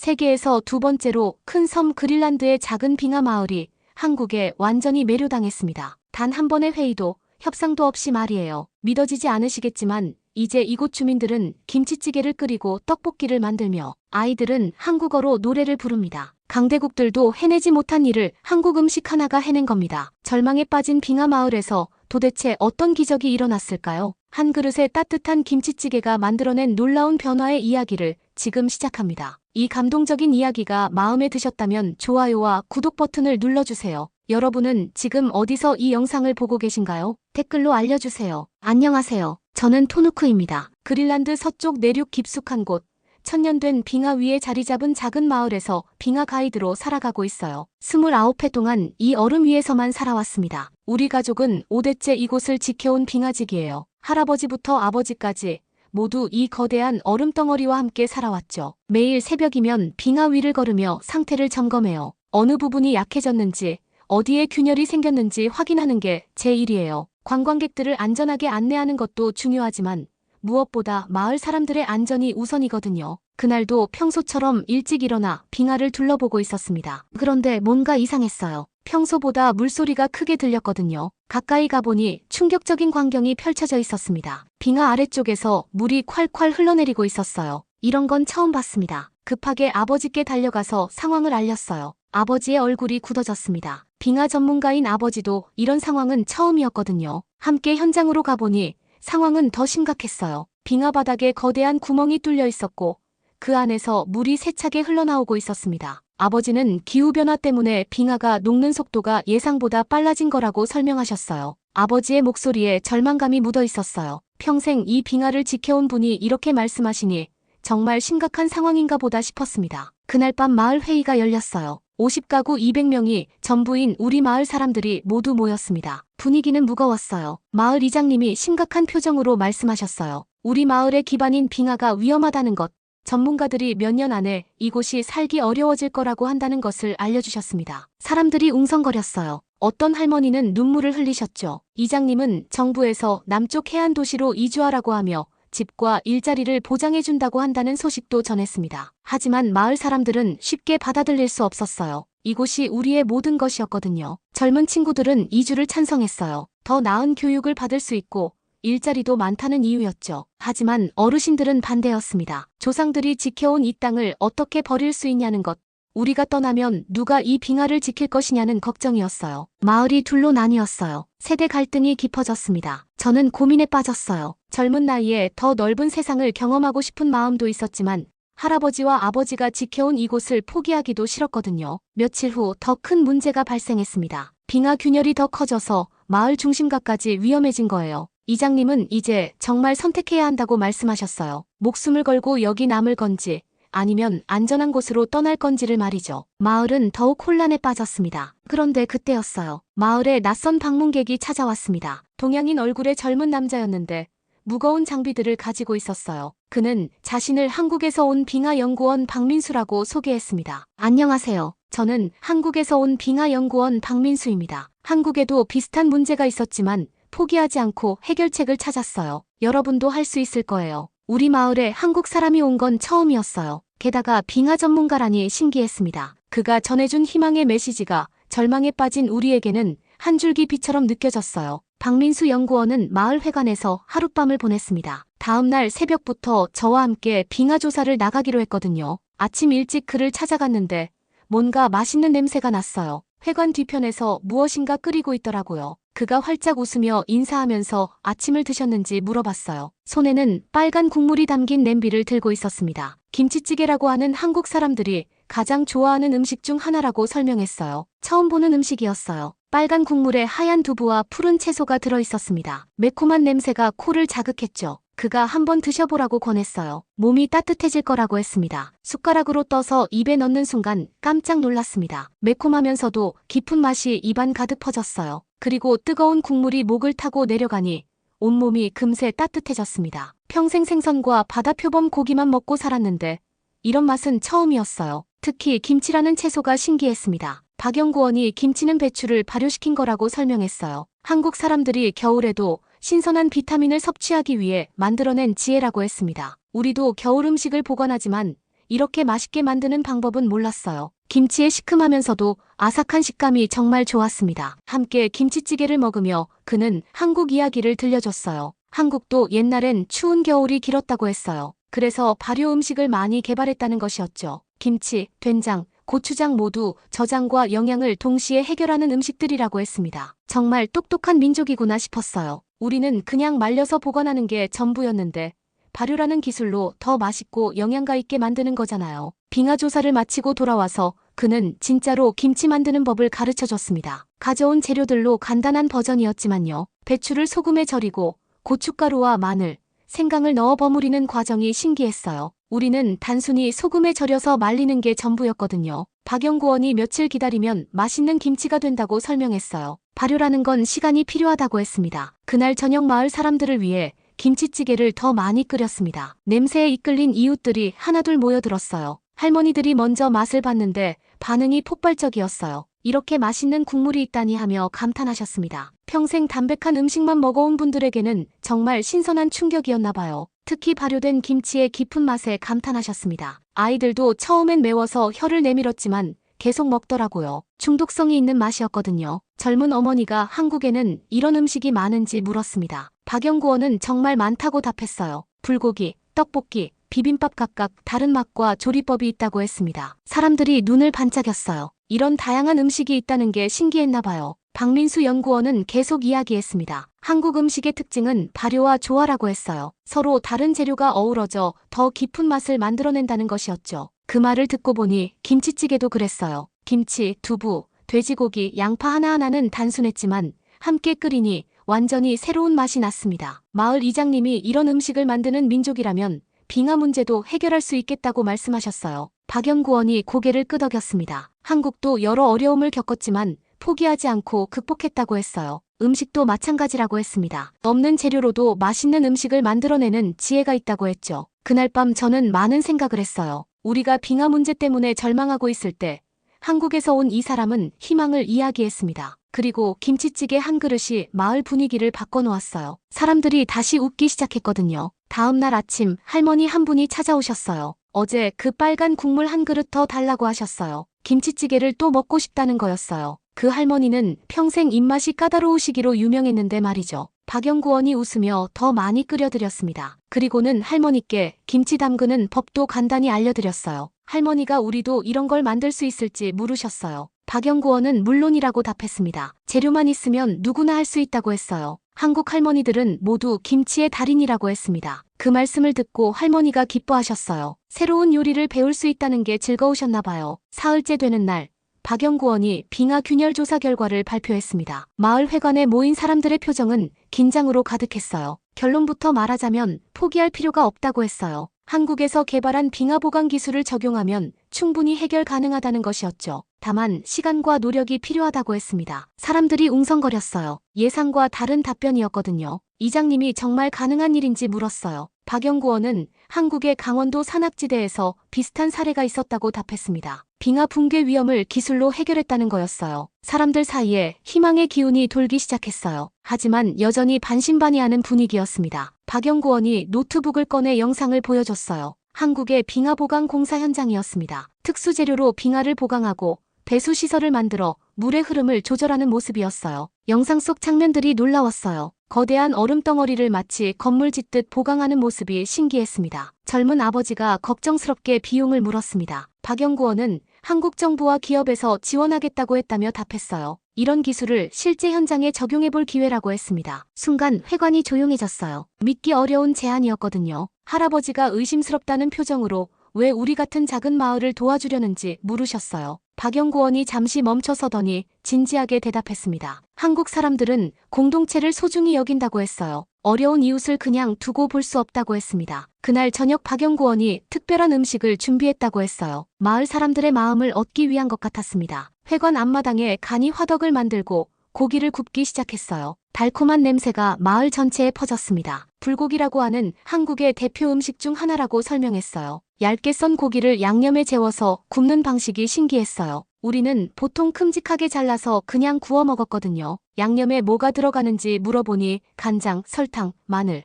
세계에서 두 번째로 큰 섬 그린란드의 작은 빙하 마을이 한국에 완전히 매료당했습니다. 단 한 번의 회의도 협상도 없이 말이에요. 믿어지지 않으시겠지만 이제 이곳 주민들은 김치찌개를 끓이고 떡볶이를 만들며 아이들은 한국어로 노래를 부릅니다. 강대국들도 해내지 못한 일을 한국 음식 하나가 해낸 겁니다. 절망에 빠진 빙하 마을에서 도대체 어떤 기적이 일어났을까요? 한 그릇의 따뜻한 김치찌개가 만들어낸 놀라운 변화의 이야기를 지금 시작합니다. 이 감동적인 이야기가 마음에 드셨다면 좋아요와 구독 버튼을 눌러주세요. 여러분은 지금 어디서 이 영상을 보고 계신가요? 댓글로 알려주세요. 안녕하세요. 저는 토누크입니다. 그린란드 서쪽 내륙 깊숙한 곳, 천년된 빙하 위에 자리 잡은 작은 마을에서 빙하 가이드로 살아가고 있어요. 29회 동안 이 얼음 위에서만 살아왔습니다. 우리 가족은 5대째 이곳을 지켜온 빙하직이에요. 할아버지부터 아버지까지 모두 이 거대한 얼음덩어리와 함께 살아왔죠. 매일 새벽이면 빙하 위를 걸으며 상태를 점검해요. 어느 부분이 약해졌는지, 어디에 균열이 생겼는지 확인하는 게 제 일이에요. 관광객들을 안전하게 안내하는 것도 중요하지만 무엇보다 마을 사람들의 안전이 우선이거든요. 그날도 평소처럼 일찍 일어나 빙하를 둘러보고 있었습니다. 그런데 뭔가 이상했어요. 평소보다 물소리가 크게 들렸거든요. 가까이 가보니 충격적인 광경이 펼쳐져 있었습니다. 빙하 아래쪽에서 물이 콸콸 흘러내리고 있었어요. 이런 건 처음 봤습니다. 급하게 아버지께 달려가서 상황을 알렸어요. 아버지의 얼굴이 굳어졌습니다. 빙하 전문가인 아버지도 이런 상황은 처음이었거든요. 함께 현장으로 가보니 상황은 더 심각했어요. 빙하 바닥에 거대한 구멍이 뚫려 있었고 그 안에서 물이 세차게 흘러나오고 있었습니다. 아버지는 기후변화 때문에 빙하가 녹는 속도가 예상보다 빨라진 거라고 설명하셨어요. 아버지의 목소리에 절망감이 묻어 있었어요. 평생 이 빙하를 지켜온 분이 이렇게 말씀하시니 정말 심각한 상황인가 보다 싶었습니다. 그날 밤 마을 회의가 열렸어요. 50가구 200명이 전부인 우리 마을 사람들이 모두 모였습니다. 분위기는 무거웠어요. 마을 이장님이 심각한 표정으로 말씀하셨어요. 우리 마을의 기반인 빙하가 위험하다는 것, 전문가들이 몇 년 안에 이곳이 살기 어려워질 거라고 한다는 것을 알려주셨습니다. 사람들이 웅성거렸어요. 어떤 할머니는 눈물을 흘리셨죠. 이장님은 정부에서 남쪽 해안 도시로 이주하라고 하며 집과 일자리를 보장해준다고 한다는 소식도 전했습니다. 하지만 마을 사람들은 쉽게 받아들일 수 없었어요. 이곳이 우리의 모든 것이었거든요. 젊은 친구들은 이주를 찬성했어요. 더 나은 교육을 받을 수 있고 일자리도 많다는 이유였죠. 하지만 어르신들은 반대였습니다. 조상들이 지켜온 이 땅을 어떻게 버릴 수 있냐는 것, 우리가 떠나면 누가 이 빙하를 지킬 것이냐는 걱정이었어요. 마을이 둘로 나뉘었어요. 세대 갈등이 깊어졌습니다. 저는 고민에 빠졌어요. 젊은 나이에 더 넓은 세상을 경험하고 싶은 마음도 있었지만 할아버지와 아버지가 지켜온 이곳을 포기하기도 싫었거든요. 며칠 후 더 큰 문제가 발생했습니다. 빙하 균열이 더 커져서 마을 중심가까지 위험해진 거예요. 이장님은 이제 정말 선택해야 한다고 말씀하셨어요. 목숨을 걸고 여기 남을 건지 아니면 안전한 곳으로 떠날 건지를 말이죠. 마을은 더욱 혼란에 빠졌습니다. 그런데 그때였어요. 마을에 낯선 방문객이 찾아왔습니다. 동양인 얼굴의 젊은 남자였는데 무거운 장비들을 가지고 있었어요. 그는 자신을 한국에서 온 빙하연구원 박민수라고 소개했습니다. 안녕하세요. 저는 한국에서 온 빙하연구원 박민수입니다. 한국에도 비슷한 문제가 있었지만 포기하지 않고 해결책을 찾았어요. 여러분도 할 수 있을 거예요. 우리 마을에 한국 사람이 온 건 처음이었어요. 게다가 빙하 전문가라니 신기했습니다. 그가 전해준 희망의 메시지가 절망에 빠진 우리에게는 한 줄기 빛처럼 느껴졌어요. 박민수 연구원은 마을 회관에서 하룻밤을 보냈습니다. 다음 날 새벽부터 저와 함께 빙하 조사를 나가기로 했거든요. 아침 일찍 그를 찾아갔는데 뭔가 맛있는 냄새가 났어요. 회관 뒤편에서 무엇인가 끓이고 있더라고요. 그가 활짝 웃으며 인사하면서 아침을 드셨는지 물어봤어요. 손에는 빨간 국물이 담긴 냄비를 들고 있었습니다. 김치찌개라고 하는 한국 사람들이 가장 좋아하는 음식 중 하나라고 설명했어요. 처음 보는 음식이었어요. 빨간 국물에 하얀 두부와 푸른 채소가 들어있었습니다. 매콤한 냄새가 코를 자극했죠. 그가 한번 드셔보라고 권했어요. 몸이 따뜻해질 거라고 했습니다. 숟가락으로 떠서 입에 넣는 순간 깜짝 놀랐습니다. 매콤하면서도 깊은 맛이 입안 가득 퍼졌어요. 그리고 뜨거운 국물이 목을 타고 내려가니 온몸이 금세 따뜻해졌습니다. 평생 생선과 바다 표범 고기만 먹고 살았는데 이런 맛은 처음이었어요. 특히 김치라는 채소가 신기했습니다. 박 연구원이 김치는 배추를 발효시킨 거라고 설명했어요. 한국 사람들이 겨울에도 신선한 비타민을 섭취하기 위해 만들어낸 지혜라고 했습니다. 우리도 겨울 음식을 보관하지만 이렇게 맛있게 만드는 방법은 몰랐어요. 김치의 시큼하면서도 아삭한 식감이 정말 좋았습니다. 함께 김치찌개를 먹으며 그는 한국 이야기를 들려줬어요. 한국도 옛날엔 추운 겨울이 길었다고 했어요. 그래서 발효 음식을 많이 개발했다는 것이었죠. 김치, 된장, 고추장 모두 저장과 영양을 동시에 해결하는 음식들이라고 했습니다. 정말 똑똑한 민족이구나 싶었어요. 우리는 그냥 말려서 보관하는 게 전부였는데 발효라는 기술로 더 맛있고 영양가 있게 만드는 거잖아요. 빙하 조사를 마치고 돌아와서 그는 진짜로 김치 만드는 법을 가르쳐줬습니다. 가져온 재료들로 간단한 버전이었지만요. 배추를 소금에 절이고 고춧가루와 마늘, 생강을 넣어 버무리는 과정이 신기했어요. 우리는 단순히 소금에 절여서 말리는 게 전부였거든요. 박연구원이 며칠 기다리면 맛있는 김치가 된다고 설명했어요. 발효라는 건 시간이 필요하다고 했습니다. 그날 저녁 마을 사람들을 위해 김치찌개를 더 많이 끓였습니다. 냄새에 이끌린 이웃들이 하나둘 모여들었어요. 할머니들이 먼저 맛을 봤는데 반응이 폭발적이었어요. 이렇게 맛있는 국물이 있다니 하며 감탄하셨습니다. 평생 담백한 음식만 먹어온 분들에게는 정말 신선한 충격이었나 봐요. 특히 발효된 김치의 깊은 맛에 감탄하셨습니다. 아이들도 처음엔 매워서 혀를 내밀었지만 계속 먹더라고요. 중독성이 있는 맛이었거든요. 젊은 어머니가 한국에는 이런 음식이 많은지 물었습니다. 박연구원은 정말 많다고 답했어요. 불고기, 떡볶이, 비빔밥 각각 다른 맛과 조리법이 있다고 했습니다. 사람들이 눈을 반짝였어요. 이런 다양한 음식이 있다는 게 신기했나 봐요. 박민수 연구원은 계속 이야기했습니다. 한국 음식의 특징은 발효와 조화라고 했어요. 서로 다른 재료가 어우러져 더 깊은 맛을 만들어낸다는 것이었죠. 그 말을 듣고 보니 김치찌개도 그랬어요. 김치, 두부, 돼지고기, 양파 하나하나는 단순했지만 함께 끓이니 완전히 새로운 맛이 났습니다. 마을 이장님이 이런 음식을 만드는 민족이라면 빙하 문제도 해결할 수 있겠다고 말씀하셨어요. 박연구원이 고개를 끄덕였습니다. 한국도 여러 어려움을 겪었지만 포기하지 않고 극복했다고 했어요. 음식도 마찬가지라고 했습니다. 없는 재료로도 맛있는 음식을 만들어내는 지혜가 있다고 했죠. 그날 밤 저는 많은 생각을 했어요. 우리가 빙하 문제 때문에 절망하고 있을 때 한국에서 온 이 사람은 희망을 이야기했습니다. 그리고 김치찌개 한 그릇이 마을 분위기를 바꿔놓았어요. 사람들이 다시 웃기 시작했거든요. 다음 날 아침 할머니 한 분이 찾아오셨어요. 어제 그 빨간 국물 한 그릇 더 달라고 하셨어요. 김치찌개를 또 먹고 싶다는 거였어요. 그 할머니는 평생 입맛이 까다로우시기로 유명했는데 말이죠. 박연구원이 웃으며 더 많이 끓여드렸습니다. 그리고는 할머니께 김치 담그는 법도 간단히 알려드렸어요. 할머니가 우리도 이런 걸 만들 수 있을지 물으셨어요. 박연구원은 물론이라고 답했습니다. 재료만 있으면 누구나 할 수 있다고 했어요. 한국 할머니들은 모두 김치의 달인이라고 했습니다. 그 말씀을 듣고 할머니가 기뻐하셨어요. 새로운 요리를 배울 수 있다는 게 즐거우셨나 봐요. 사흘째 되는 날, 박연구원이 빙하 균열 조사 결과를 발표했습니다. 마을 회관에 모인 사람들의 표정은 긴장으로 가득했어요. 결론부터 말하자면 포기할 필요가 없다고 했어요. 한국에서 개발한 빙하 보관 기술을 적용하면 충분히 해결 가능하다는 것이었죠. 다만 시간과 노력이 필요하다고 했습니다. 사람들이 웅성거렸어요. 예상과 다른 답변이었거든요. 이장님이 정말 가능한 일인지 물었어요. 박연구원은 한국의 강원도 산악지대에서 비슷한 사례가 있었다고 답했습니다. 빙하 붕괴 위험을 기술로 해결했다는 거였어요. 사람들 사이에 희망의 기운이 돌기 시작했어요. 하지만 여전히 반신반의하는 분위기였습니다. 박연구원이 노트북을 꺼내 영상을 보여줬어요. 한국의 빙하 보강 공사 현장이었습니다. 특수 재료로 빙하를 보강하고 배수 시설을 만들어 물의 흐름을 조절하는 모습이었어요. 영상 속 장면들이 놀라웠어요. 거대한 얼음 덩어리를 마치 건물 짓듯 보강하는 모습이 신기했습니다. 젊은 아버지가 걱정스럽게 비용을 물었습니다. 박연구원은 한국 정부와 기업에서 지원하겠다고 했다며 답했어요. 이런 기술을 실제 현장에 적용해볼 기회라고 했습니다. 순간 회관이 조용해졌어요. 믿기 어려운 제안이었거든요. 할아버지가 의심스럽다는 표정으로 왜 우리 같은 작은 마을을 도와주려는지 물으셨어요. 박연구원이 잠시 멈춰서더니 진지하게 대답했습니다. 한국 사람들은 공동체를 소중히 여긴다고 했어요. 어려운 이웃을 그냥 두고 볼 수 없다고 했습니다. 그날 저녁 박연구원이 특별한 음식을 준비했다고 했어요. 마을 사람들의 마음을 얻기 위한 것 같았습니다. 회관 앞마당에 간이 화덕을 만들고 고기를 굽기 시작했어요. 달콤한 냄새가 마을 전체에 퍼졌습니다. 불고기라고 하는 한국의 대표 음식 중 하나라고 설명했어요. 얇게 썬 고기를 양념에 재워서 굽는 방식이 신기했어요. 우리는 보통 큼직하게 잘라서 그냥 구워 먹었거든요. 양념에 뭐가 들어가는지 물어보니 간장, 설탕, 마늘,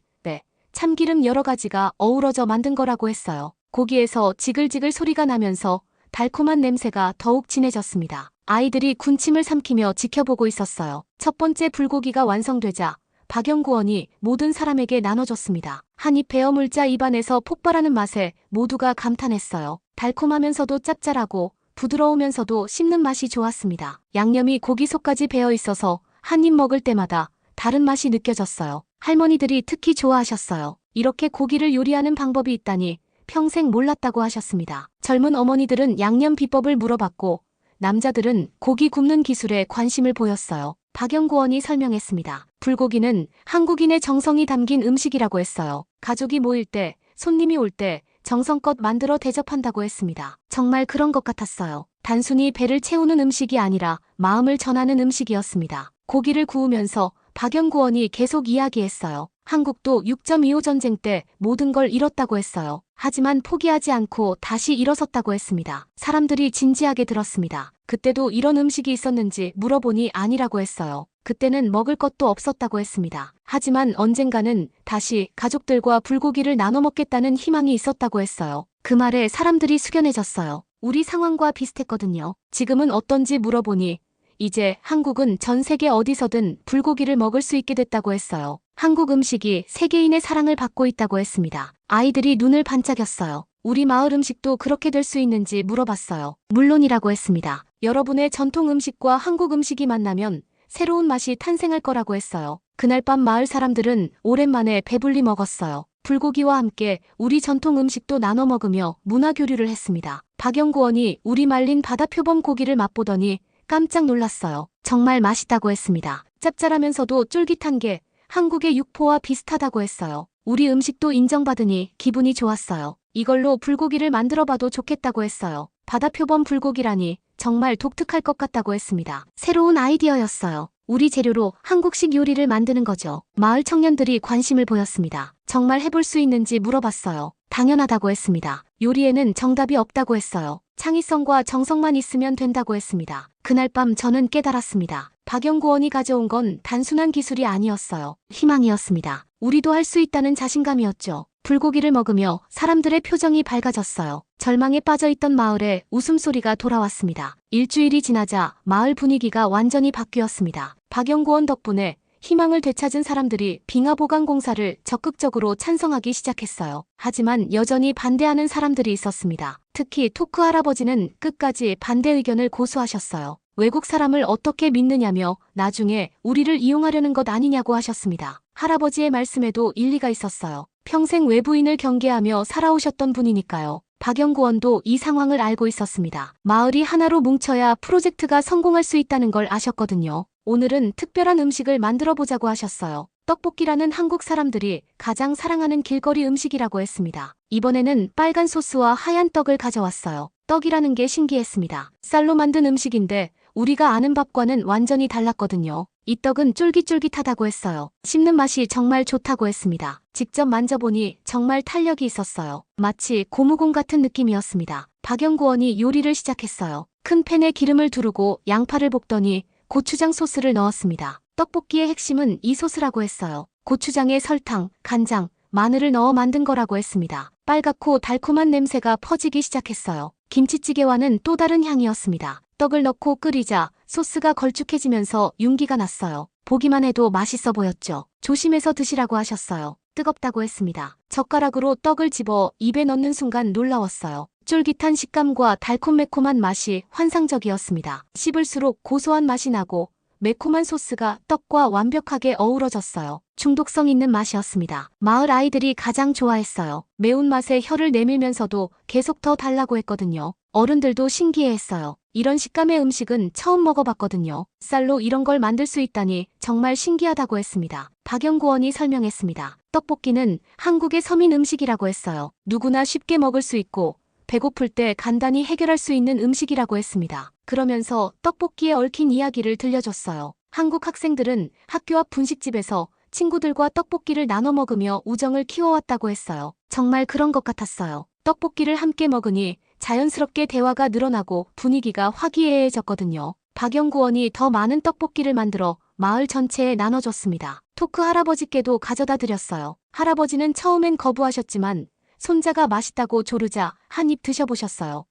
참기름 여러 가지가 어우러져 만든 거라고 했어요. 고기에서 지글지글 소리가 나면서 달콤한 냄새가 더욱 진해졌습니다. 아이들이 군침을 삼키며 지켜보고 있었어요. 첫 번째 불고기가 완성되자 박영구원이 모든 사람에게 나눠줬습니다. 한 입 베어 물자 입안에서 폭발하는 맛에 모두가 감탄했어요. 달콤하면서도 짭짤하고 부드러우면서도 씹는 맛이 좋았습니다. 양념이 고기 속까지 배어 있어서 한 입 먹을 때마다 다른 맛이 느껴졌어요. 할머니들이 특히 좋아하셨어요. 이렇게 고기를 요리하는 방법이 있다니 평생 몰랐다고 하셨습니다. 젊은 어머니들은 양념 비법을 물어봤고 남자들은 고기 굽는 기술에 관심을 보였어요. 박영구원이 설명했습니다. 불고기는 한국인의 정성이 담긴 음식이라고 했어요. 가족이 모일 때, 손님이 올 때 정성껏 만들어 대접한다고 했습니다. 정말 그런 것 같았어요. 단순히 배를 채우는 음식이 아니라 마음을 전하는 음식이었습니다. 고기를 구우면서 박영구원이 계속 이야기했어요. 한국도 6.25 전쟁 때 모든 걸 잃었다고 했어요. 하지만 포기하지 않고 다시 일어섰다고 했습니다. 사람들이 진지하게 들었습니다. 그때도 이런 음식이 있었는지 물어보니 아니라고 했어요. 그때는 먹을 것도 없었다고 했습니다. 하지만 언젠가는 다시 가족들과 불고기를 나눠 먹겠다는 희망이 있었다고 했어요. 그 말에 사람들이 숙연해졌어요. 우리 상황과 비슷했거든요. 지금은 어떤지 물어보니 이제 한국은 전 세계 어디서든 불고기를 먹을 수 있게 됐다고 했어요. 한국 음식이 세계인의 사랑을 받고 있다고 했습니다. 아이들이 눈을 반짝였어요. 우리 마을 음식도 그렇게 될 수 있는지 물어봤어요. 물론이라고 했습니다. 여러분의 전통 음식과 한국 음식이 만나면 새로운 맛이 탄생할 거라고 했어요. 그날 밤 마을 사람들은 오랜만에 배불리 먹었어요. 불고기와 함께 우리 전통 음식도 나눠 먹으며 문화 교류를 했습니다. 박영구원이 우리 말린 바다표범 고기를 맛보더니 깜짝 놀랐어요. 정말 맛있다고 했습니다. 짭짤하면서도 쫄깃한 게 한국의 육포와 비슷하다고 했어요. 우리 음식도 인정받으니 기분이 좋았어요. 이걸로 불고기를 만들어봐도 좋겠다고 했어요. 바다표범 불고기라니 정말 독특할 것 같다고 했습니다. 새로운 아이디어였어요. 우리 재료로 한국식 요리를 만드는 거죠. 마을 청년들이 관심을 보였습니다. 정말 해볼 수 있는지 물어봤어요. 당연하다고 했습니다. 요리에는 정답이 없다고 했어요. 창의성과 정성만 있으면 된다고 했습니다. 그날 밤 저는 깨달았습니다. 박영구원이 가져온 건 단순한 기술이 아니었어요. 희망이었습니다. 우리도 할 수 있다는 자신감이었죠. 불고기를 먹으며 사람들의 표정이 밝아졌어요. 절망에 빠져있던 마을에 웃음소리가 돌아왔습니다. 일주일이 지나자 마을 분위기가 완전히 바뀌었습니다. 박영구원 덕분에 희망을 되찾은 사람들이 빙하보강공사를 적극적으로 찬성하기 시작했어요. 하지만 여전히 반대하는 사람들이 있었습니다. 특히 토크 할아버지는 끝까지 반대 의견을 고수하셨어요. 외국 사람을 어떻게 믿느냐며 나중에 우리를 이용하려는 것 아니냐고 하셨습니다. 할아버지의 말씀에도 일리가 있었어요. 평생 외부인을 경계하며 살아오셨던 분이니까요. 박영구원도 이 상황을 알고 있었습니다. 마을이 하나로 뭉쳐야 프로젝트가 성공할 수 있다는 걸 아셨거든요. 오늘은 특별한 음식을 만들어 보자고 하셨어요. 떡볶이라는 한국 사람들이 가장 사랑하는 길거리 음식이라고 했습니다. 이번에는 빨간 소스와 하얀 떡을 가져왔어요. 떡이라는 게 신기했습니다. 쌀로 만든 음식인데 우리가 아는 밥과는 완전히 달랐거든요. 이 떡은 쫄깃쫄깃하다고 했어요. 씹는 맛이 정말 좋다고 했습니다. 직접 만져보니 정말 탄력이 있었어요. 마치 고무공 같은 느낌이었습니다. 박영구원이 요리를 시작했어요. 큰 팬에 기름을 두르고 양파를 볶더니 고추장 소스를 넣었습니다. 떡볶이의 핵심은 이 소스라고 했어요. 고추장에 설탕, 간장, 마늘을 넣어 만든 거라고 했습니다. 빨갛고 달콤한 냄새가 퍼지기 시작했어요. 김치찌개와는 또 다른 향이었습니다. 떡을 넣고 끓이자 소스가 걸쭉해지면서 윤기가 났어요. 보기만 해도 맛있어 보였죠. 조심해서 드시라고 하셨어요. 뜨겁다고 했습니다. 젓가락으로 떡을 집어 입에 넣는 순간 놀라웠어요. 쫄깃한 식감과 달콤매콤한 맛이 환상적이었습니다. 씹을수록 고소한 맛이 나고 매콤한 소스가 떡과 완벽하게 어우러졌어요. 중독성 있는 맛이었습니다. 마을 아이들이 가장 좋아했어요. 매운맛에 혀를 내밀면서도 계속 더 달라고 했거든요. 어른들도 신기해했어요. 이런 식감의 음식은 처음 먹어봤거든요. 쌀로 이런 걸 만들 수 있다니 정말 신기하다고 했습니다. 박영구원이 설명했습니다. 떡볶이는 한국의 서민 음식이라고 했어요. 누구나 쉽게 먹을 수 있고 배고플 때 간단히 해결할 수 있는 음식이라고 했습니다. 그러면서 떡볶이에 얽힌 이야기를 들려줬어요. 한국 학생들은 학교 앞 분식집에서 친구들과 떡볶이를 나눠 먹으며 우정을 키워왔다고 했어요. 정말 그런 것 같았어요. 떡볶이를 함께 먹으니 자연스럽게 대화가 늘어나고 분위기가 화기애애해졌거든요. 박영구원이 더 많은 떡볶이를 만들어 마을 전체에 나눠줬습니다. 토크 할아버지께도 가져다 드렸어요. 할아버지는 처음엔 거부하셨지만 손자가 맛있다고 조르자 한 입 드셔보셨어요.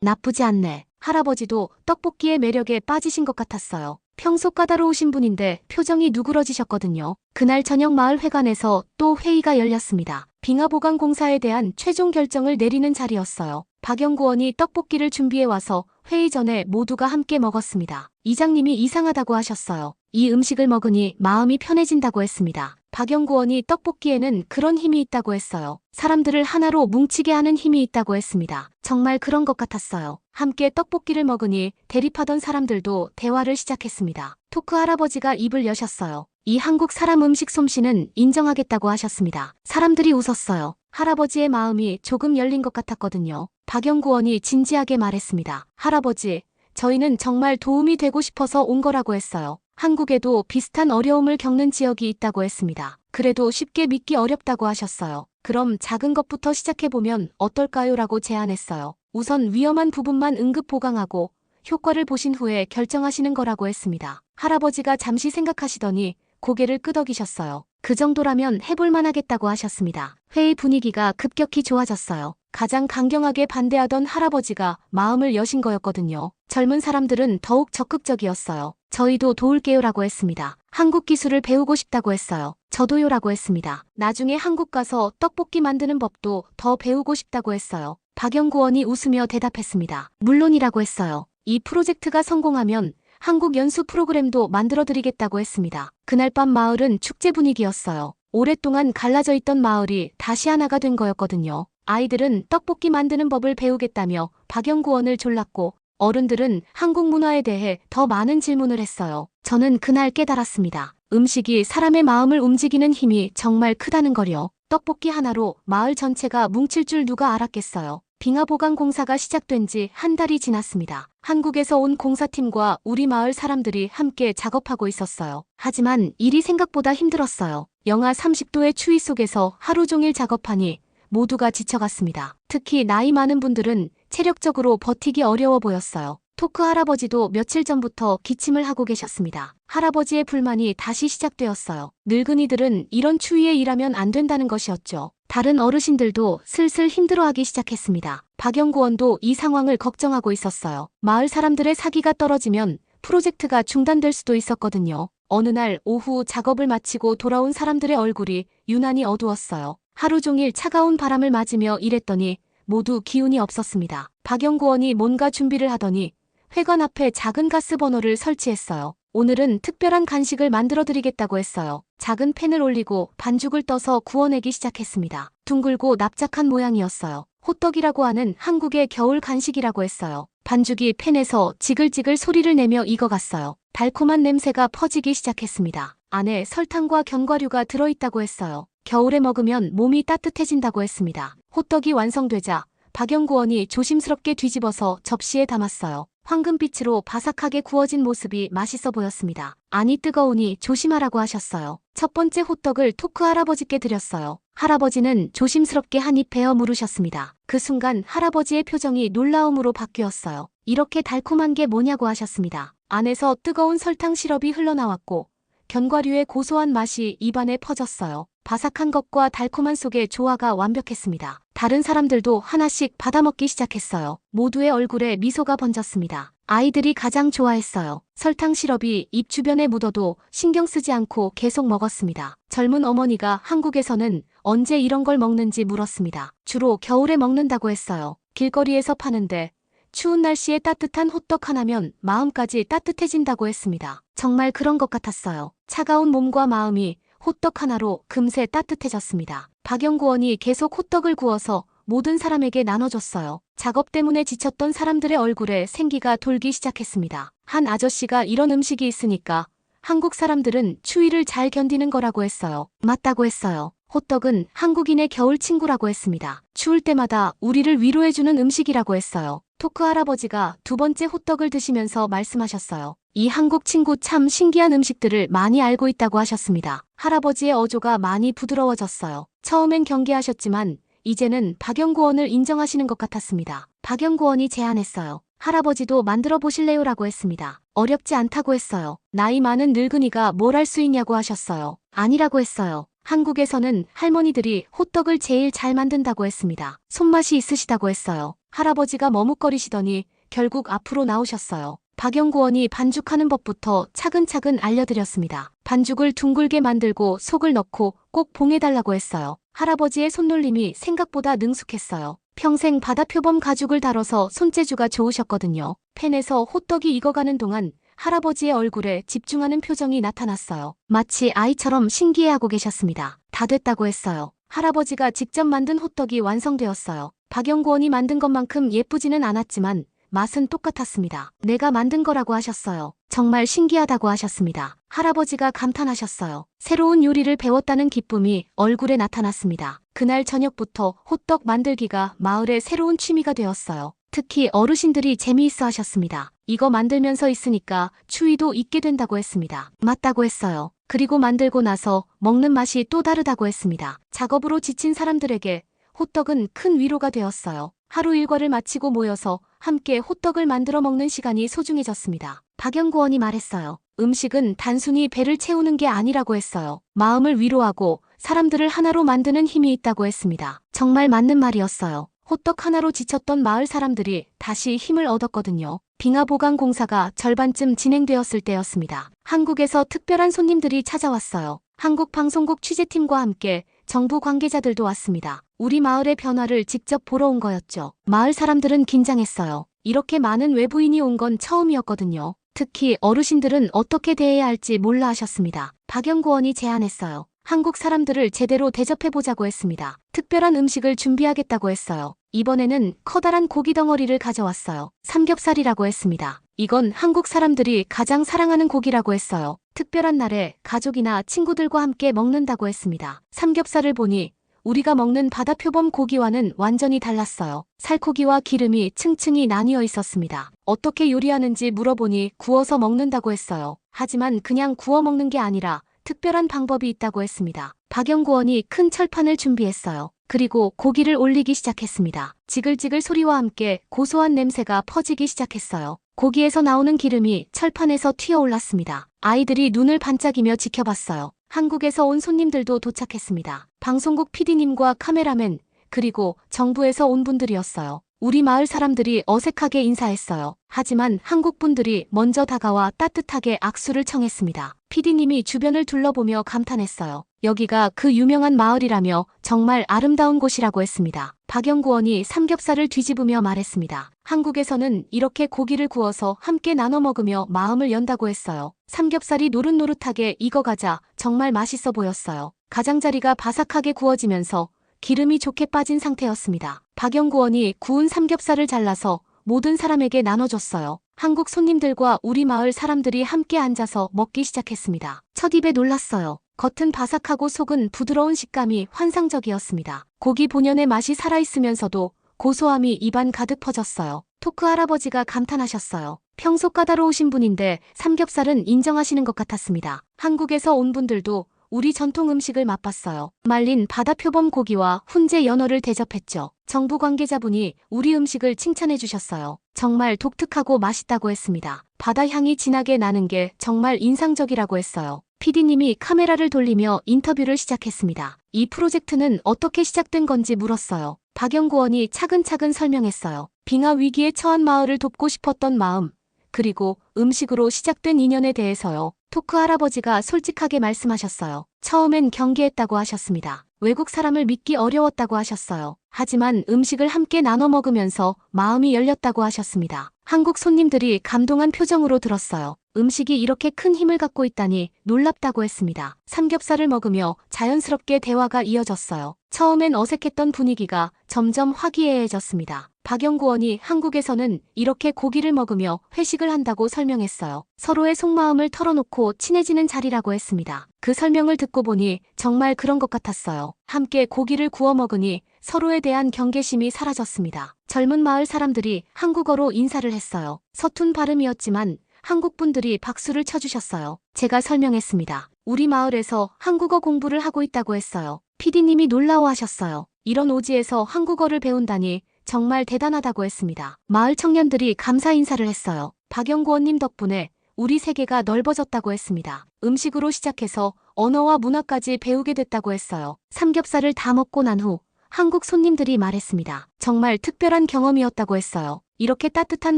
나쁘지 않네. 할아버지도 떡볶이의 매력에 빠지신 것 같았어요. 평소 까다로우신 분인데 표정이 누그러지셨거든요. 그날 저녁 마을 회관에서 또 회의가 열렸습니다. 빙하보강공사에 대한 최종 결정을 내리는 자리였어요. 박영구 원이 떡볶이를 준비해 와서 회의 전에 모두가 함께 먹었습니다. 이장님이 이상하다고 하셨어요. 이 음식을 먹으니 마음이 편해진다고 했습니다. 박영구 원이 떡볶이에는 그런 힘이 있다고 했어요. 사람들을 하나로 뭉치게 하는 힘이 있다고 했습니다. 정말 그런 것 같았어요. 함께 떡볶이를 먹으니 대립하던 사람들도 대화를 시작했습니다. 토크 할아버지가 입을 여셨어요. 이 한국 사람 음식 솜씨는 인정하겠다고 하셨습니다. 사람들이 웃었어요. 할아버지의 마음이 조금 열린 것 같았거든요. 박영구 원이 진지하게 말했습니다. 할아버지, 저희는 정말 도움이 되고 싶어서 온 거라고 했어요. 한국에도 비슷한 어려움을 겪는 지역이 있다고 했습니다. 그래도 쉽게 믿기 어렵다고 하셨어요. 그럼 작은 것부터 시작해보면 어떨까요? 라고 제안했어요. 우선 위험한 부분만 응급 보강하고 효과를 보신 후에 결정하시는 거라고 했습니다. 할아버지가 잠시 생각하시더니 고개를 끄덕이셨어요. 그 정도라면 해볼만 하겠다고 하셨습니다. 회의 분위기가 급격히 좋아졌어요. 가장 강경하게 반대하던 할아버지가 마음을 여신 거였거든요. 젊은 사람들은 더욱 적극적이었어요. 저희도 도울게요라고 했습니다. 한국 기술을 배우고 싶다고 했어요. 저도요라고 했습니다. 나중에 한국 가서 떡볶이 만드는 법도 더 배우고 싶다고 했어요. 박영구 원이 웃으며 대답했습니다. 물론이라고 했어요. 이 프로젝트가 성공하면 한국 연수 프로그램도 만들어드리겠다고 했습니다. 그날 밤 마을은 축제 분위기였어요. 오랫동안 갈라져 있던 마을이 다시 하나가 된 거였거든요. 아이들은 떡볶이 만드는 법을 배우겠다며 박영구 원을 졸랐고 어른들은 한국 문화에 대해 더 많은 질문을 했어요. 저는 그날 깨달았습니다. 음식이 사람의 마음을 움직이는 힘이 정말 크다는 걸요. 떡볶이 하나로 마을 전체가 뭉칠 줄 누가 알았겠어요. 빙하보강공사가 시작된 지 한 달이 지났습니다. 한국에서 온 공사팀과 우리 마을 사람들이 함께 작업하고 있었어요. 하지만 일이 생각보다 힘들었어요. 영하 30도의 추위 속에서 하루 종일 작업하니 모두가 지쳐갔습니다. 특히 나이 많은 분들은 체력적으로 버티기 어려워 보였어요. 토크 할아버지도 며칠 전부터 기침을 하고 계셨습니다. 할아버지의 불만이 다시 시작되었어요. 늙은이들은 이런 추위에 일하면 안 된다는 것이었죠. 다른 어르신들도 슬슬 힘들어하기 시작했습니다. 박영구 원도 이 상황을 걱정하고 있었어요. 마을 사람들의 사기가 떨어지면 프로젝트가 중단될 수도 있었거든요. 어느 날 오후 작업을 마치고 돌아온 사람들의 얼굴이 유난히 어두웠어요. 하루 종일 차가운 바람을 맞으며 일했더니 모두 기운이 없었습니다. 박영구 원이 뭔가 준비를 하더니 회관 앞에 작은 가스 버너를 설치했어요. 오늘은 특별한 간식을 만들어드리겠다고 했어요. 작은 팬을 올리고 반죽을 떠서 구워내기 시작했습니다. 둥글고 납작한 모양이었어요. 호떡이라고 하는 한국의 겨울 간식이라고 했어요. 반죽이 팬에서 지글지글 소리를 내며 익어갔어요. 달콤한 냄새가 퍼지기 시작했습니다. 안에 설탕과 견과류가 들어있다고 했어요. 겨울에 먹으면 몸이 따뜻해진다고 했습니다. 호떡이 완성되자 박영구 원이 조심스럽게 뒤집어서 접시에 담았어요. 황금빛으로 바삭하게 구워진 모습이 맛있어 보였습니다. 안이 뜨거우니 조심하라고 하셨어요. 첫 번째 호떡을 토크 할아버지께 드렸어요. 할아버지는 조심스럽게 한 입 베어 물으셨습니다. 그 순간 할아버지의 표정이 놀라움으로 바뀌었어요. 이렇게 달콤한 게 뭐냐고 하셨습니다. 안에서 뜨거운 설탕 시럽이 흘러나왔고 견과류의 고소한 맛이 입안에 퍼졌어요. 바삭한 것과 달콤한 속의 조화가 완벽했습니다. 다른 사람들도 하나씩 받아먹기 시작했어요. 모두의 얼굴에 미소가 번졌습니다. 아이들이 가장 좋아했어요. 설탕 시럽이 입 주변에 묻어도 신경 쓰지 않고 계속 먹었습니다. 젊은 어머니가 한국에서는 언제 이런 걸 먹는지 물었습니다. 주로 겨울에 먹는다고 했어요. 길거리에서 파는데 추운 날씨에 따뜻한 호떡 하나면 마음까지 따뜻해진다고 했습니다. 정말 그런 것 같았어요. 차가운 몸과 마음이 호떡 하나로 금세 따뜻해졌습니다. 박영구 원이 계속 호떡을 구워서 모든 사람에게 나눠줬어요. 작업 때문에 지쳤던 사람들의 얼굴에 생기가 돌기 시작했습니다. 한 아저씨가 이런 음식이 있으니까 한국 사람들은 추위를 잘 견디는 거라고 했어요. 맞다고 했어요. 호떡은 한국인의 겨울 친구라고 했습니다. 추울 때마다 우리를 위로해주는 음식이라고 했어요. 토크 할아버지가 두 번째 호떡을 드시면서 말씀하셨어요. 이 한국 친구 참 신기한 음식들을 많이 알고 있다고 하셨습니다. 할아버지의 어조가 많이 부드러워졌어요. 처음엔 경계하셨지만 이제는 박영구 원을 인정하시는 것 같았습니다. 박영구 원이 제안했어요. 할아버지도 만들어 보실래요? 라고 했습니다. 어렵지 않다고 했어요. 나이 많은 늙은이가 뭘 할 수 있냐고 하셨어요. 아니라고 했어요. 한국에서는 할머니들이 호떡을 제일 잘 만든다고 했습니다. 손맛이 있으시다고 했어요. 할아버지가 머뭇거리시더니 결국 앞으로 나오셨어요. 박연구원이 반죽하는 법부터 차근차근 알려드렸습니다. 반죽을 둥글게 만들고 속을 넣고 꼭 봉해달라고 했어요. 할아버지의 손놀림이 생각보다 능숙했어요. 평생 바다표범 가죽을 다뤄서 손재주가 좋으셨거든요. 팬에서 호떡이 익어가는 동안 할아버지의 얼굴에 집중하는 표정이 나타났어요. 마치 아이처럼 신기해하고 계셨습니다. 다 됐다고 했어요. 할아버지가 직접 만든 호떡이 완성되었어요. 박연구원이 만든 것만큼 예쁘지는 않았지만 맛은 똑같았습니다. 내가 만든 거라고 하셨어요. 정말 신기하다고 하셨습니다. 할아버지가 감탄하셨어요. 새로운 요리를 배웠다는 기쁨이 얼굴에 나타났습니다. 그날 저녁부터 호떡 만들기가 마을의 새로운 취미가 되었어요. 특히 어르신들이 재미있어 하셨습니다. 이거 만들면서 있으니까 추위도 잊게 된다고 했습니다. 맞다고 했어요. 그리고 만들고 나서 먹는 맛이 또 다르다고 했습니다. 작업으로 지친 사람들에게 호떡은 큰 위로가 되었어요. 하루 일과를 마치고 모여서 함께 호떡을 만들어 먹는 시간이 소중해졌습니다. 박연구원이 말했어요. 음식은 단순히 배를 채우는 게 아니라고 했어요. 마음을 위로하고 사람들을 하나로 만드는 힘이 있다고 했습니다. 정말 맞는 말이었어요. 호떡 하나로 지쳤던 마을 사람들이 다시 힘을 얻었거든요. 빙하 보강 공사가 절반쯤 진행되었을 때였습니다. 한국에서 특별한 손님들이 찾아왔어요. 한국 방송국 취재팀과 함께 정부 관계자들도 왔습니다. 우리 마을의 변화를 직접 보러 온 거였죠. 마을 사람들은 긴장했어요. 이렇게 많은 외부인이 온 건 처음이었거든요. 특히 어르신들은 어떻게 대해야 할지 몰라 하셨습니다. 박연구원이 제안했어요. 한국 사람들을 제대로 대접해보자고 했습니다. 특별한 음식을 준비하겠다고 했어요. 이번에는 커다란 고기 덩어리를 가져왔어요. 삼겹살이라고 했습니다. 이건 한국 사람들이 가장 사랑하는 고기라고 했어요. 특별한 날에 가족이나 친구들과 함께 먹는다고 했습니다. 삼겹살을 보니 우리가 먹는 바다표범 고기와는 완전히 달랐어요. 살코기와 기름이 층층이 나뉘어 있었습니다. 어떻게 요리하는지 물어보니 구워서 먹는다고 했어요. 하지만 그냥 구워 먹는 게 아니라 특별한 방법이 있다고 했습니다. 박연구원이 큰 철판을 준비했어요. 그리고 고기를 올리기 시작했습니다. 지글지글 소리와 함께 고소한 냄새가 퍼지기 시작했어요. 고기에서 나오는 기름이 철판에서 튀어올랐습니다. 아이들이 눈을 반짝이며 지켜봤어요. 한국에서 온 손님들도 도착했습니다. 방송국 PD님과 카메라맨, 그리고 정부에서 온 분들이었어요. 우리 마을 사람들이 어색하게 인사했어요. 하지만 한국 분들이 먼저 다가와 따뜻하게 악수를 청했습니다. PD님이 주변을 둘러보며 감탄했어요. 여기가 그 유명한 마을이라며 정말 아름다운 곳이라고 했습니다. 박연구원이 삼겹살을 뒤집으며 말했습니다. 한국에서는 이렇게 고기를 구워서 함께 나눠 먹으며 마음을 연다고 했어요. 삼겹살이 노릇노릇하게 익어가자 정말 맛있어 보였어요. 가장자리가 바삭하게 구워지면서 기름이 좋게 빠진 상태였습니다. 박연구원이 구운 삼겹살을 잘라서 모든 사람에게 나눠줬어요. 한국 손님들과 우리 마을 사람들이 함께 앉아서 먹기 시작했습니다. 첫 입에 놀랐어요. 겉은 바삭하고 속은 부드러운 식감이 환상적이었습니다. 고기 본연의 맛이 살아있으면서도 고소함이 입안 가득 퍼졌어요. 토크 할아버지가 감탄하셨어요. 평소 까다로우신 분인데 삼겹살은 인정하시는 것 같았습니다. 한국에서 온 분들도 우리 전통 음식을 맛봤어요. 말린 바다표범 고기와 훈제 연어를 대접했죠. 정부 관계자분이 우리 음식을 칭찬해 주셨어요. 정말 독특하고 맛있다고 했습니다. 바다 향이 진하게 나는 게 정말 인상적이라고 했어요. PD님이 카메라를 돌리며 인터뷰를 시작했습니다. 이 프로젝트는 어떻게 시작된 건지 물었어요. 박연구원이 차근차근 설명했어요. 빙하 위기에 처한 마을을 돕고 싶었던 마음, 그리고 음식으로 시작된 인연에 대해서요. 토크 할아버지가 솔직하게 말씀하셨어요. 처음엔 경계했다고 하셨습니다. 외국 사람을 믿기 어려웠다고 하셨어요. 하지만 음식을 함께 나눠 먹으면서 마음이 열렸다고 하셨습니다. 한국 손님들이 감동한 표정으로 들었어요. 음식이 이렇게 큰 힘을 갖고 있다니 놀랍다고 했습니다. 삼겹살을 먹으며 자연스럽게 대화가 이어졌어요. 처음엔 어색했던 분위기가 점점 화기애애해졌습니다. 박연구원이 한국에서는 이렇게 고기를 먹으며 회식을 한다고 설명했어요. 서로의 속마음을 털어놓고 친해지는 자리라고 했습니다. 그 설명을 듣고 보니 정말 그런 것 같았어요. 함께 고기를 구워 먹으니 서로에 대한 경계심이 사라졌습니다. 젊은 마을 사람들이 한국어로 인사를 했어요. 서툰 발음이었지만 한국 분들이 박수를 쳐주셨어요. 제가 설명했습니다. 우리 마을에서 한국어 공부를 하고 있다고 했어요. PD님이 놀라워하셨어요. 이런 오지에서 한국어를 배운다니 정말 대단하다고 했습니다. 마을 청년들이 감사 인사를 했어요. 박연구원님 덕분에 우리 세계가 넓어졌다고 했습니다. 음식으로 시작해서 언어와 문화까지 배우게 됐다고 했어요. 삼겹살을 다 먹고 난 후 한국 손님들이 말했습니다. 정말 특별한 경험이었다고 했어요. 이렇게 따뜻한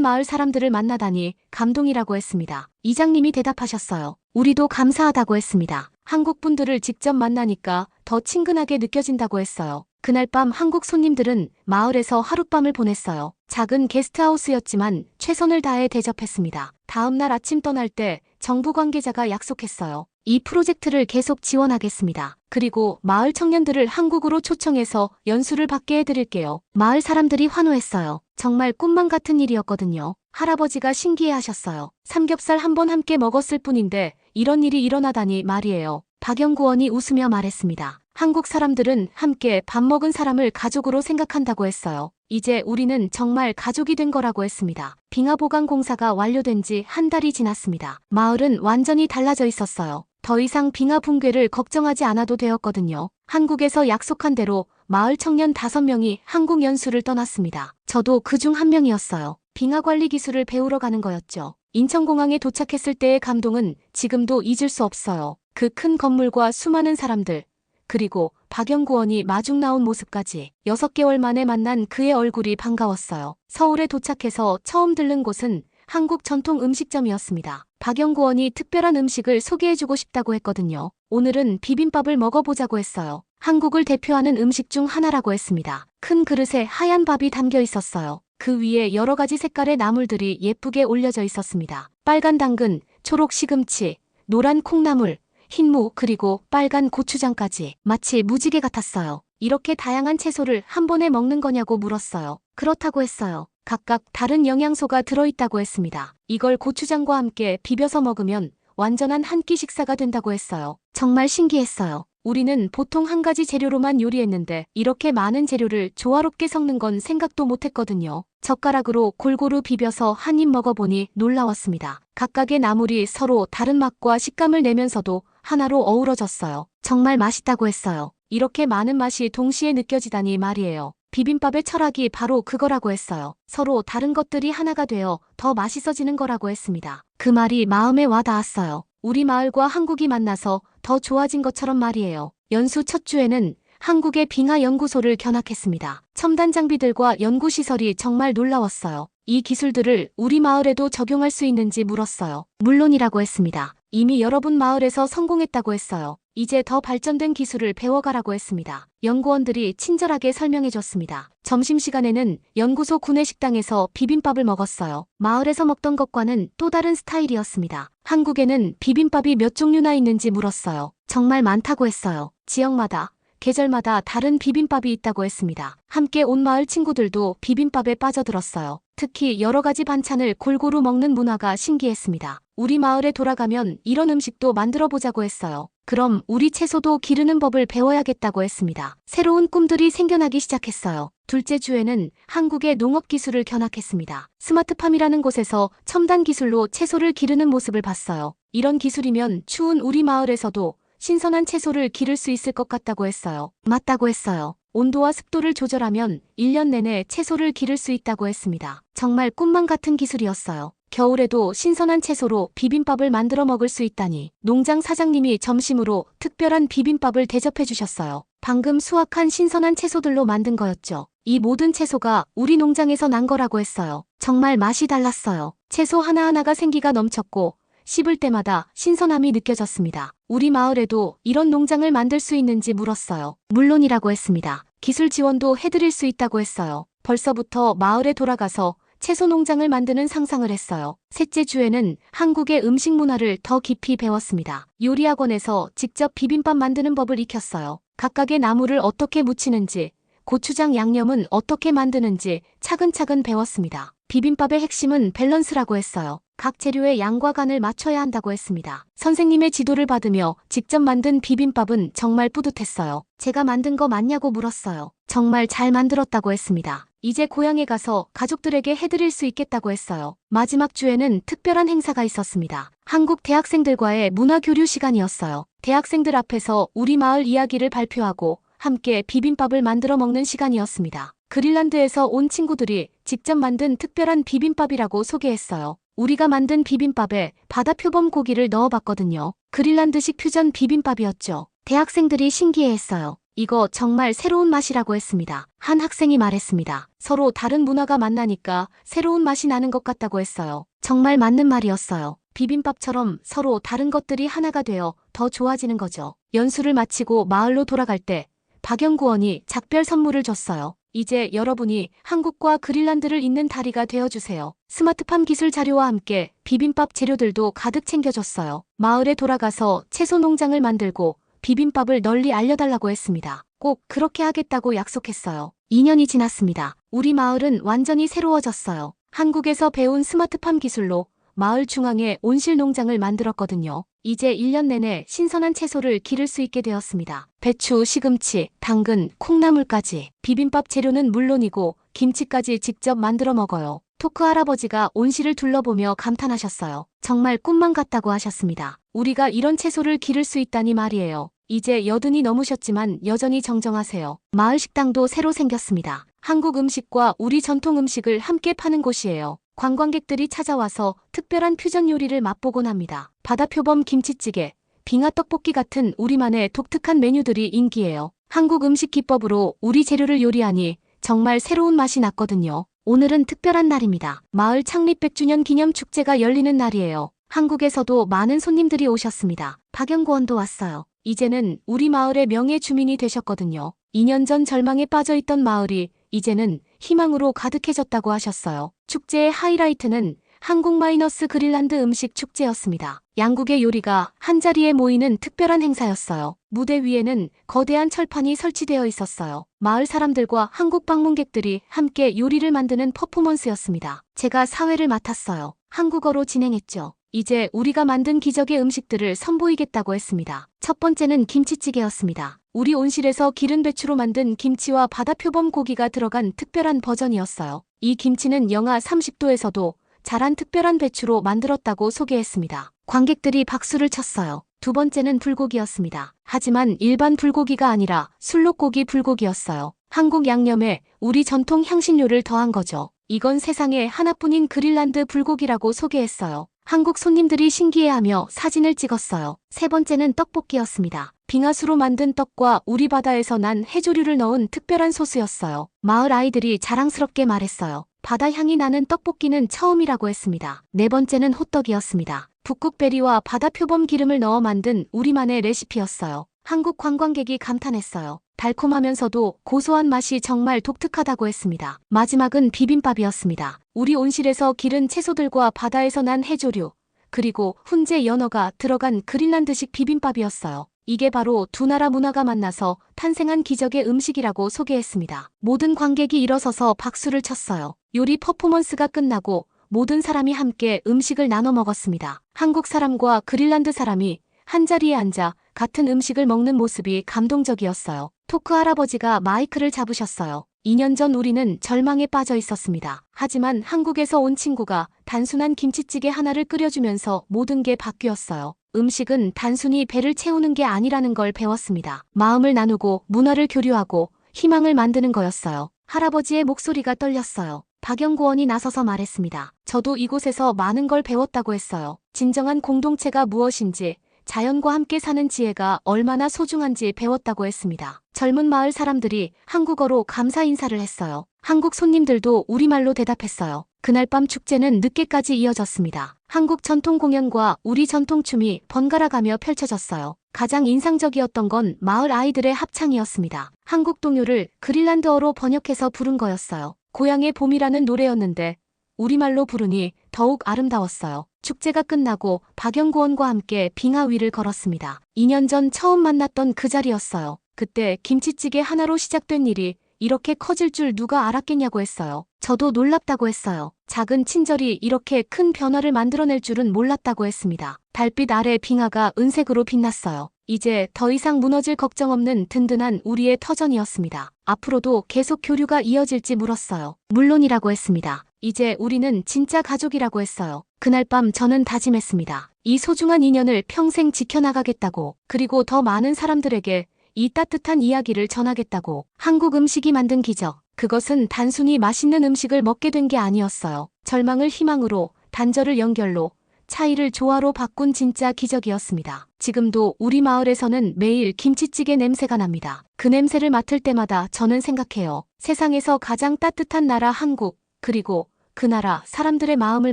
마을 사람들을 만나다니 감동이라고 했습니다. 이장님이 대답하셨어요. 우리도 감사하다고 했습니다. 한국 분들을 직접 만나니까 더 친근하게 느껴진다고 했어요. 그날 밤 한국 손님들은 마을에서 하룻밤을 보냈어요. 작은 게스트하우스였지만 최선을 다해 대접했습니다. 다음 날 아침 떠날 때 정부 관계자가 약속했어요. 이 프로젝트를 계속 지원하겠습니다. 그리고 마을 청년들을 한국으로 초청해서 연수를 받게 해드릴게요. 마을 사람들이 환호했어요. 정말 꿈만 같은 일이었거든요. 할아버지가 신기해하셨어요. 삼겹살 한 번 함께 먹었을 뿐인데 이런 일이 일어나다니 말이에요. 박영구원이 웃으며 말했습니다. 한국 사람들은 함께 밥 먹은 사람을 가족으로 생각한다고 했어요. 이제 우리는 정말 가족이 된 거라고 했습니다. 빙하 보강 공사가 완료된 지 한 달이 지났습니다. 마을은 완전히 달라져 있었어요. 더 이상 빙하 붕괴를 걱정하지 않아도 되었거든요. 한국에서 약속한 대로 마을 청년 5명이 한국 연수를 떠났습니다. 저도 그중 한 명이었어요. 빙하 관리 기술을 배우러 가는 거였죠. 인천공항에 도착했을 때의 감동은 지금도 잊을 수 없어요. 그 큰 건물과 수많은 사람들, 그리고 박영구원이 마중 나온 모습까지 6개월 만에 만난 그의 얼굴이 반가웠어요. 서울에 도착해서 처음 들른 곳은 한국 전통 음식점이었습니다. 박영구원이 특별한 음식을 소개해주고 싶다고 했거든요. 오늘은 비빔밥을 먹어보자고 했어요. 한국을 대표하는 음식 중 하나라고 했습니다. 큰 그릇에 하얀 밥이 담겨 있었어요. 그 위에 여러 가지 색깔의 나물들이 예쁘게 올려져 있었습니다. 빨간 당근, 초록 시금치, 노란 콩나물, 흰무 그리고 빨간 고추장까지 마치 무지개 같았어요. 이렇게 다양한 채소를 한 번에 먹는 거냐고 물었어요. 그렇다고 했어요. 각각 다른 영양소가 들어있다고 했습니다. 이걸 고추장과 함께 비벼서 먹으면 완전한 한 끼 식사가 된다고 했어요. 정말 신기했어요. 우리는 보통 한 가지 재료로만 요리했는데 이렇게 많은 재료를 조화롭게 섞는 건 생각도 못했거든요. 젓가락으로 골고루 비벼서 한 입 먹어보니 놀라웠습니다. 각각의 나물이 서로 다른 맛과 식감을 내면서도 하나로 어우러졌어요. 정말 맛있다고 했어요. 이렇게 많은 맛이 동시에 느껴지다니 말이에요. 비빔밥의 철학이 바로 그거라고 했어요. 서로 다른 것들이 하나가 되어 더 맛있어지는 거라고 했습니다. 그 말이 마음에 와 닿았어요. 우리 마을과 한국이 만나서 더 좋아진 것처럼 말이에요. 연수 첫 주에는 한국의 빙하 연구소를 견학했습니다. 첨단 장비들과 연구시설이 정말 놀라웠어요. 이 기술들을 우리 마을에도 적용할 수 있는지 물었어요. 물론이라고 했습니다. 이미 여러분 마을에서 성공했다고 했어요. 이제 더 발전된 기술을 배워가라고 했습니다. 연구원들이 친절하게 설명해줬습니다. 점심시간에는 연구소 구내식당에서 비빔밥을 먹었어요. 마을에서 먹던 것과는 또 다른 스타일이었습니다. 한국에는 비빔밥이 몇 종류나 있는지 물었어요. 정말 많다고 했어요. 지역마다, 계절마다 다른 비빔밥이 있다고 했습니다. 함께 온 마을 친구들도 비빔밥에 빠져들었어요. 특히 여러 가지 반찬을 골고루 먹는 문화가 신기했습니다. 우리 마을에 돌아가면 이런 음식도 만들어 보자고 했어요. 그럼 우리 채소도 기르는 법을 배워야겠다고 했습니다. 새로운 꿈들이 생겨나기 시작했어요. 둘째 주에는 한국의 농업 기술을 견학했습니다. 스마트팜이라는 곳에서 첨단 기술로 채소를 기르는 모습을 봤어요. 이런 기술이면 추운 우리 마을에서도 신선한 채소를 기를 수 있을 것 같다고 했어요. 맞다고 했어요. 온도와 습도를 조절하면 1년 내내 채소를 기를 수 있다고 했습니다. 정말 꿈만 같은 기술이었어요. 겨울에도 신선한 채소로 비빔밥을 만들어 먹을 수 있다니. 농장 사장님이 점심으로 특별한 비빔밥을 대접해 주셨어요. 방금 수확한 신선한 채소들로 만든 거였죠. 이 모든 채소가 우리 농장에서 난 거라고 했어요. 정말 맛이 달랐어요. 채소 하나하나가 생기가 넘쳤고 씹을 때마다 신선함이 느껴졌습니다. 우리 마을에도 이런 농장을 만들 수 있는지 물었어요. 물론이라고 했습니다. 기술 지원도 해드릴 수 있다고 했어요. 벌써부터 마을에 돌아가서 채소 농장을 만드는 상상을 했어요. 셋째 주에는 한국의 음식 문화를 더 깊이 배웠습니다. 요리학원에서 직접 비빔밥 만드는 법을 익혔어요. 각각의 나물을 어떻게 무치는지, 고추장 양념은 어떻게 만드는지 차근차근 배웠습니다. 비빔밥의 핵심은 밸런스라고 했어요. 각 재료의 양과 간을 맞춰야 한다고 했습니다. 선생님의 지도를 받으며 직접 만든 비빔밥은 정말 뿌듯했어요. 제가 만든 거 맞냐고 물었어요. 정말 잘 만들었다고 했습니다. 이제 고향에 가서 가족들에게 해드릴 수 있겠다고 했어요. 마지막 주에는 특별한 행사가 있었습니다. 한국 대학생들과의 문화교류 시간이었어요. 대학생들 앞에서 우리 마을 이야기를 발표하고 함께 비빔밥을 만들어 먹는 시간이었습니다. 그린란드에서 온 친구들이 직접 만든 특별한 비빔밥이라고 소개했어요. 우리가 만든 비빔밥에 바다표범 고기를 넣어봤거든요. 그린란드식 퓨전 비빔밥이었죠. 대학생들이 신기해했어요. 이거 정말 새로운 맛이라고 했습니다. 한 학생이 말했습니다. 서로 다른 문화가 만나니까 새로운 맛이 나는 것 같다고 했어요. 정말 맞는 말이었어요. 비빔밥처럼 서로 다른 것들이 하나가 되어 더 좋아지는 거죠. 연수를 마치고 마을로 돌아갈 때 박영구원이 작별 선물을 줬어요. 이제 여러분이 한국과 그린란드를 잇는 다리가 되어주세요. 스마트팜 기술 자료와 함께 비빔밥 재료들도 가득 챙겨줬어요. 마을에 돌아가서 채소 농장을 만들고 비빔밥을 널리 알려달라고 했습니다. 꼭 그렇게 하겠다고 약속했어요. 2년이 지났습니다. 우리 마을은 완전히 새로워졌어요. 한국에서 배운 스마트팜 기술로 마을 중앙에 온실 농장을 만들었거든요. 이제 1년 내내 신선한 채소를 기를 수 있게 되었습니다. 배추, 시금치, 당근, 콩나물까지. 비빔밥 재료는 물론이고 김치까지 직접 만들어 먹어요. 토크 할아버지가 온실을 둘러보며 감탄하셨어요. 정말 꿈만 같다고 하셨습니다. 우리가 이런 채소를 기를 수 있다니 말이에요. 이제 80이 넘으셨지만 여전히 정정하세요. 마을 식당도 새로 생겼습니다. 한국 음식과 우리 전통 음식을 함께 파는 곳이에요. 관광객들이 찾아와서 특별한 퓨전 요리를 맛보곤 합니다. 바다표범 김치찌개, 빙하 떡볶이 같은 우리만의 독특한 메뉴들이 인기예요. 한국 음식 기법으로 우리 재료를 요리하니 정말 새로운 맛이 났거든요. 오늘은 특별한 날입니다. 마을 창립 100주년 기념 축제가 열리는 날이에요. 한국에서도 많은 손님들이 오셨습니다. 박영구원도 왔어요. 이제는 우리 마을의 명예 주민이 되셨거든요. 2년 전 절망에 빠져있던 마을이 이제는 희망으로 가득해졌다고 하셨어요. 축제의 하이라이트는 한국-그린란드 음식 축제였습니다. 양국의 요리가 한자리에 모이는 특별한 행사였어요. 무대 위에는 거대한 철판이 설치되어 있었어요. 마을 사람들과 한국 방문객들이 함께 요리를 만드는 퍼포먼스였습니다. 제가 사회를 맡았어요. 한국어로 진행했죠. 이제 우리가 만든 기적의 음식들을 선보이겠다고 했습니다. 첫 번째는 김치찌개였습니다. 우리 온실에서 기른 배추로 만든 김치와 바다표범 고기가 들어간 특별한 버전이었어요. 이 김치는 영하 30도에서도 자란 특별한 배추로 만들었다고 소개했습니다. 관객들이 박수를 쳤어요. 두 번째는 불고기였습니다. 하지만 일반 불고기가 아니라 술록고기 불고기였어요. 한국 양념에 우리 전통 향신료를 더한 거죠. 이건 세상에 하나뿐인 그린란드 불고기라고 소개했어요. 한국 손님들이 신기해하며 사진을 찍었어요. 세 번째는 떡볶이였습니다. 빙하수로 만든 떡과 우리 바다에서 난 해조류를 넣은 특별한 소스였어요. 마을 아이들이 자랑스럽게 말했어요. 바다 향이 나는 떡볶이는 처음이라고 했습니다. 네 번째는 호떡이었습니다. 북극베리와 바다표범 기름을 넣어 만든 우리만의 레시피였어요. 한국 관광객이 감탄했어요. 달콤하면서도 고소한 맛이 정말 독특하다고 했습니다. 마지막은 비빔밥이었습니다. 우리 온실에서 기른 채소들과 바다에서 난 해조류, 그리고 훈제 연어가 들어간 그린란드식 비빔밥이었어요. 이게 바로 두 나라 문화가 만나서 탄생한 기적의 음식이라고 소개했습니다. 모든 관객이 일어서서 박수를 쳤어요. 요리 퍼포먼스가 끝나고 모든 사람이 함께 음식을 나눠 먹었습니다. 한국 사람과 그린란드 사람이 한자리에 앉아 같은 음식을 먹는 모습이 감동적이었어요. 토크 할아버지가 마이크를 잡으셨어요. 2년 전 우리는 절망에 빠져 있었습니다. 하지만 한국에서 온 친구가 단순한 김치찌개 하나를 끓여주면서 모든 게 바뀌었어요. 음식은 단순히 배를 채우는 게 아니라는 걸 배웠습니다. 마음을 나누고 문화를 교류하고 희망을 만드는 거였어요. 할아버지의 목소리가 떨렸어요. 박영구원이 나서서 말했습니다. 저도 이곳에서 많은 걸 배웠다고 했어요. 진정한 공동체가 무엇인지, 자연과 함께 사는 지혜가 얼마나 소중한지 배웠다고 했습니다. 젊은 마을 사람들이 한국어로 감사 인사를 했어요. 한국 손님들도 우리말로 대답했어요. 그날 밤 축제는 늦게까지 이어졌습니다. 한국 전통 공연과 우리 전통 춤이 번갈아가며 펼쳐졌어요. 가장 인상적이었던 건 마을 아이들의 합창이었습니다. 한국 동요를 그린란드어로 번역해서 부른 거였어요. 고향의 봄이라는 노래였는데 우리말로 부르니 더욱 아름다웠어요. 축제가 끝나고 박영구원과 함께 빙하 위를 걸었습니다. 2년 전 처음 만났던 그 자리였어요. 그때 김치찌개 하나로 시작된 일이 이렇게 커질 줄 누가 알았겠냐고 했어요. 저도 놀랍다고 했어요. 작은 친절이 이렇게 큰 변화를 만들어낼 줄은 몰랐다고 했습니다. 달빛 아래 빙하가 은색으로 빛났어요. 이제 더 이상 무너질 걱정 없는 든든한 우리의 터전이었습니다. 앞으로도 계속 교류가 이어질지 물었어요. 물론이라고 했습니다. 이제 우리는 진짜 가족이라고 했어요. 그날 밤 저는 다짐했습니다. 이 소중한 인연을 평생 지켜나가겠다고, 그리고 더 많은 사람들에게 이 따뜻한 이야기를 전하겠다고. 한국 음식이 만든 기적. 그것은 단순히 맛있는 음식을 먹게 된 게 아니었어요. 절망을 희망으로, 단절을 연결로, 차이를 조화로 바꾼 진짜 기적이었습니다. 지금도 우리 마을에서는 매일 김치찌개 냄새가 납니다. 그 냄새를 맡을 때마다 저는 생각해요. 세상에서 가장 따뜻한 나라 한국, 그리고 그 나라 사람들의 마음을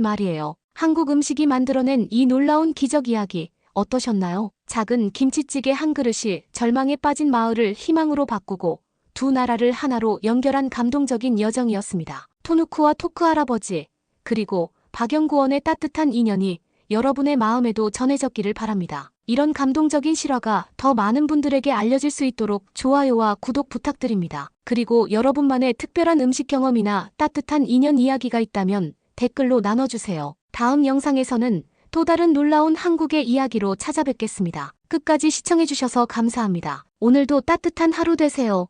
말이에요. 한국 음식이 만들어낸 이 놀라운 기적 이야기 어떠셨나요? 작은 김치찌개 한 그릇이 절망에 빠진 마을을 희망으로 바꾸고 두 나라를 하나로 연결한 감동적인 여정이었습니다. 토누쿠와 토크 할아버지, 그리고 박영구원의 따뜻한 인연이 여러분의 마음에도 전해졌기를 바랍니다. 이런 감동적인 실화가 더 많은 분들에게 알려질 수 있도록 좋아요와 구독 부탁드립니다. 그리고 여러분만의 특별한 음식 경험이나 따뜻한 인연 이야기가 있다면 댓글로 나눠주세요. 다음 영상에서는 또 다른 놀라운 한국의 이야기로 찾아뵙겠습니다. 끝까지 시청해주셔서 감사합니다. 오늘도 따뜻한 하루 되세요.